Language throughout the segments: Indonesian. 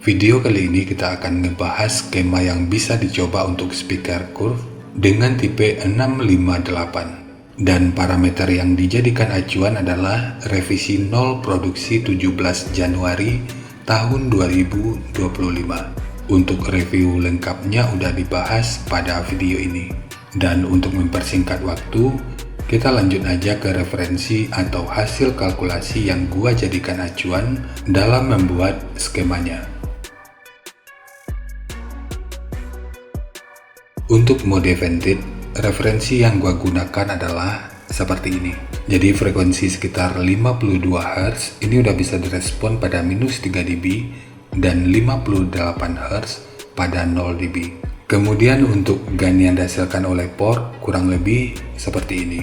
Video kali ini kita akan ngebahas skema yang bisa dicoba untuk speaker curve dengan tipe 658. Dan parameter yang dijadikan acuan adalah revisi 0 produksi 17 Januari tahun 2025. Untuk review lengkapnya udah dibahas pada video ini. Dan untuk mempersingkat waktu, kita lanjut aja ke referensi atau hasil kalkulasi yang gua jadikan acuan dalam membuat skemanya. Untuk mode vented, referensi yang gua gunakan adalah seperti ini. Jadi frekuensi sekitar 52 Hz ini udah bisa direspon pada minus 3 dB dan 58 Hz pada 0 dB. Kemudian untuk gain yang dihasilkan oleh port kurang lebih seperti ini.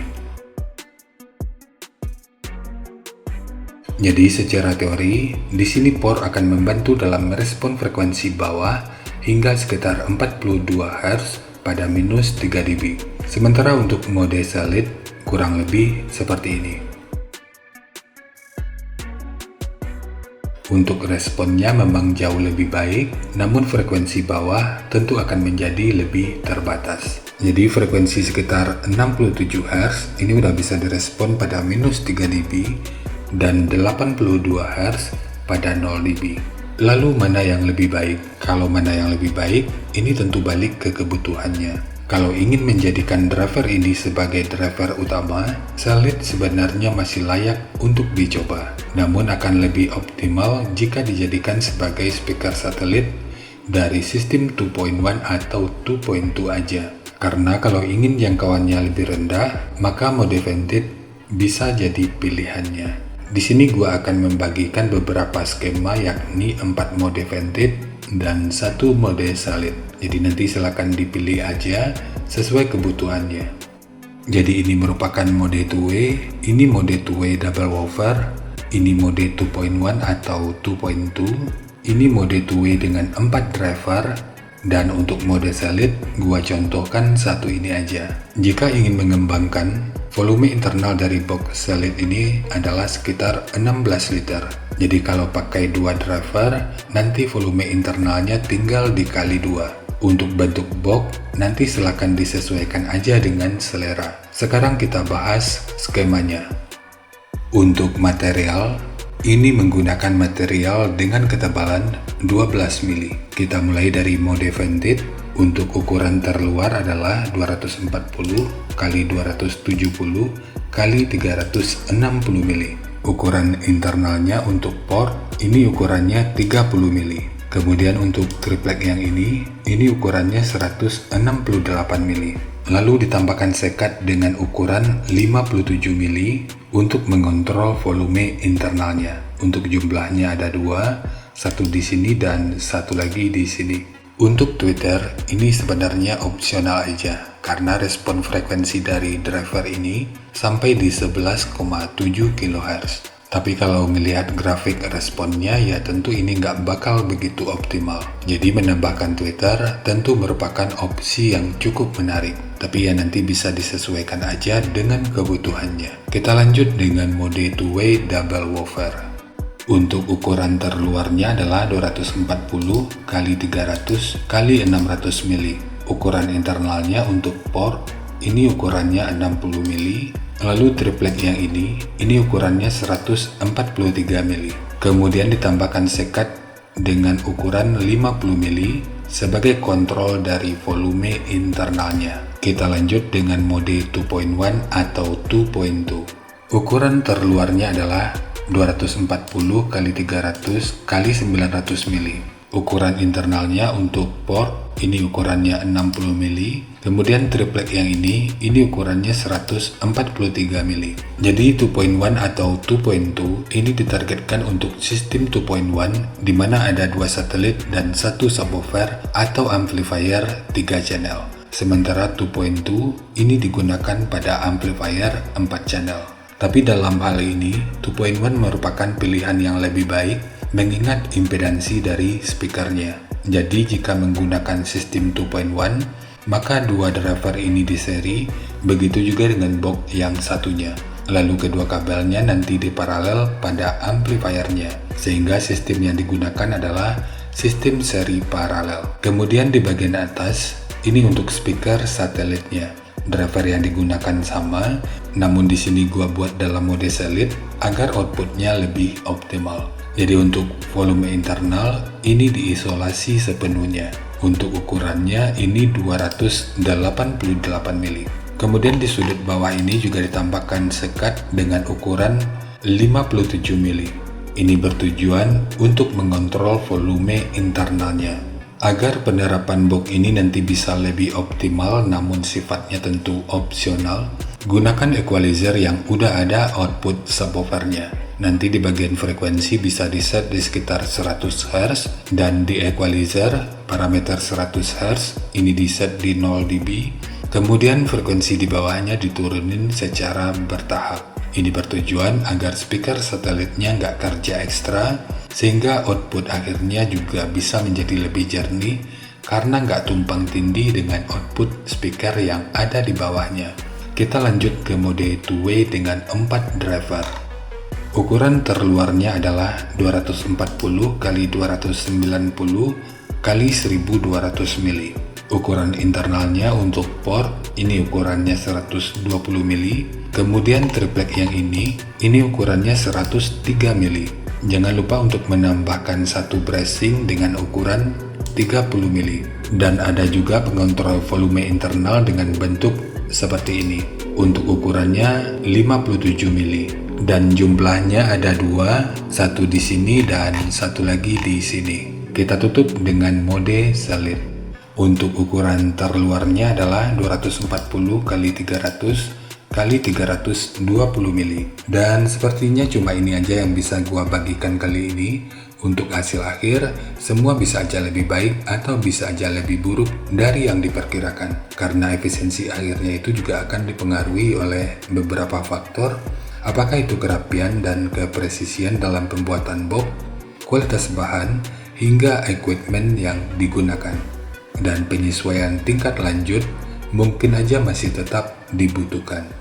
Jadi secara teori, di sini port akan membantu dalam merespon frekuensi bawah hingga sekitar 42 Hz pada minus 3 dB. Sementara untuk mode solid kurang lebih seperti ini. Untuk responnya memang jauh lebih baik, namun frekuensi bawah tentu akan menjadi lebih terbatas. Jadi frekuensi sekitar 67 Hz ini udah bisa direspon pada minus 3 dB dan 82 Hz pada 0 dB. Lalu mana yang lebih baik? Kalau mana yang lebih baik, ini tentu balik ke kebutuhannya. Kalau ingin menjadikan driver ini sebagai driver utama, solid sebenarnya masih layak untuk dicoba. Namun akan lebih optimal jika dijadikan sebagai speaker satelit dari sistem 2.1 atau 2.2 aja. Karena kalau ingin jangkauannya lebih rendah, maka mode vented bisa jadi pilihannya. Di sini gua akan membagikan beberapa skema, yakni 4 mode vented dan 1 mode solid. Jadi nanti silakan dipilih aja sesuai kebutuhannya. Jadi ini merupakan mode two-way, ini mode two-way double woofer, ini mode 2.1 atau 2.2, ini mode two-way dengan 4 driver, dan untuk mode solid gua contohkan satu ini aja. Jika ingin mengembangkan, volume internal dari box solid ini adalah sekitar 16 liter. Jadi kalau pakai 2 driver, nanti volume internalnya tinggal dikali 2. Untuk bentuk box, nanti silakan disesuaikan aja dengan selera. Sekarang kita bahas skemanya. Untuk material, ini menggunakan material dengan ketebalan 12 mili. Kita mulai dari mode vented. Untuk ukuran terluar adalah 240 x 270 x 360 mili. Ukuran internalnya untuk port, ini ukurannya 30 mili. Kemudian untuk triplek yang ini ukurannya 168 mili. Lalu ditambahkan sekat dengan ukuran 57 mili untuk mengontrol volume internalnya. Untuk jumlahnya ada 2, satu di sini dan satu lagi di sini. Untuk tweeter ini sebenarnya opsional aja, karena respon frekuensi dari driver ini sampai di 11,7 kHz. Tapi kalau melihat grafik responnya, ya tentu ini nggak bakal begitu optimal. Jadi menambahkan tweeter tentu merupakan opsi yang cukup menarik. Tapi ya nanti bisa disesuaikan aja dengan kebutuhannya. Kita lanjut dengan mode two-way double woofer. Untuk ukuran terluarnya adalah 240 x 300 x 600 mili. Ukuran internalnya untuk port, ini ukurannya 60 mili. Lalu triplek yang ini ukurannya 143 mili. Kemudian ditambahkan sekat dengan ukuran 50 mili sebagai kontrol dari volume internalnya. Kita lanjut dengan mode 2.1 atau 2.2. Ukuran terluarnya adalah 240 x 300 x 900 mili. Ukuran internalnya untuk port, ini ukurannya 60 mili. Kemudian triplek yang ini ukurannya 143 mili. Jadi 2.1 atau 2.2 ini ditargetkan untuk sistem 2.1 di mana ada 2 satelit dan 1 subwoofer atau amplifier 3 channel. Sementara 2.2 ini digunakan pada amplifier 4 channel. Tapi dalam hal ini 2.1 merupakan pilihan yang lebih baik mengingat impedansi dari speakernya. Jadi jika menggunakan sistem 2.1, maka 2 driver ini di seri, begitu juga dengan box yang satunya. Lalu kedua kabelnya nanti diparalel pada amplifiernya, sehingga sistem yang digunakan adalah sistem seri paralel. Kemudian di bagian atas, ini untuk speaker satelitnya. Driver yang digunakan sama, namun di sini gua buat dalam mode satelit agar outputnya lebih optimal. Jadi untuk volume internal, ini diisolasi sepenuhnya. Untuk ukurannya, ini 288 mili. Kemudian di sudut bawah ini juga ditambahkan sekat dengan ukuran 57 mili. Ini bertujuan untuk mengontrol volume internalnya. Agar penerapan box ini nanti bisa lebih optimal namun sifatnya tentu opsional, gunakan equalizer yang udah ada output subwoofernya. Nanti di bagian frekuensi bisa diset di sekitar 100 Hz dan di equalizer parameter 100 Hz ini diset di 0 dB. Kemudian frekuensi di bawahnya diturunin secara bertahap. Ini bertujuan agar speaker satelitnya nggak kerja ekstra, sehingga output akhirnya juga bisa menjadi lebih jernih karena nggak tumpang tindih dengan output speaker yang ada di bawahnya. Kita lanjut ke mode two-way dengan 4 driver. Ukuran terluarnya adalah 240 x 290 x 1200 mili. Ukuran internalnya untuk port, ini ukurannya 120 mili. Kemudian triplek yang ini ukurannya 103 mili. Jangan lupa untuk menambahkan satu bracing dengan ukuran 30 mili. Dan ada juga pengontrol volume internal dengan bentuk seperti ini. Untuk ukurannya 57 mili. Dan jumlahnya ada dua, satu di sini dan satu lagi di sini. Kita tutup dengan mode satelit. Untuk ukuran terluarnya adalah 240 x 300 x 320 mili. Dan sepertinya cuma ini aja yang bisa gua bagikan kali ini. Untuk hasil akhir, semua bisa aja lebih baik atau bisa aja lebih buruk dari yang diperkirakan. Karena efisiensi akhirnya itu juga akan dipengaruhi oleh beberapa faktor, apakah itu kerapian dan kepresisian dalam pembuatan box, kualitas bahan, hingga equipment yang digunakan. Dan penyesuaian tingkat lanjut mungkin aja masih tetap dibutuhkan.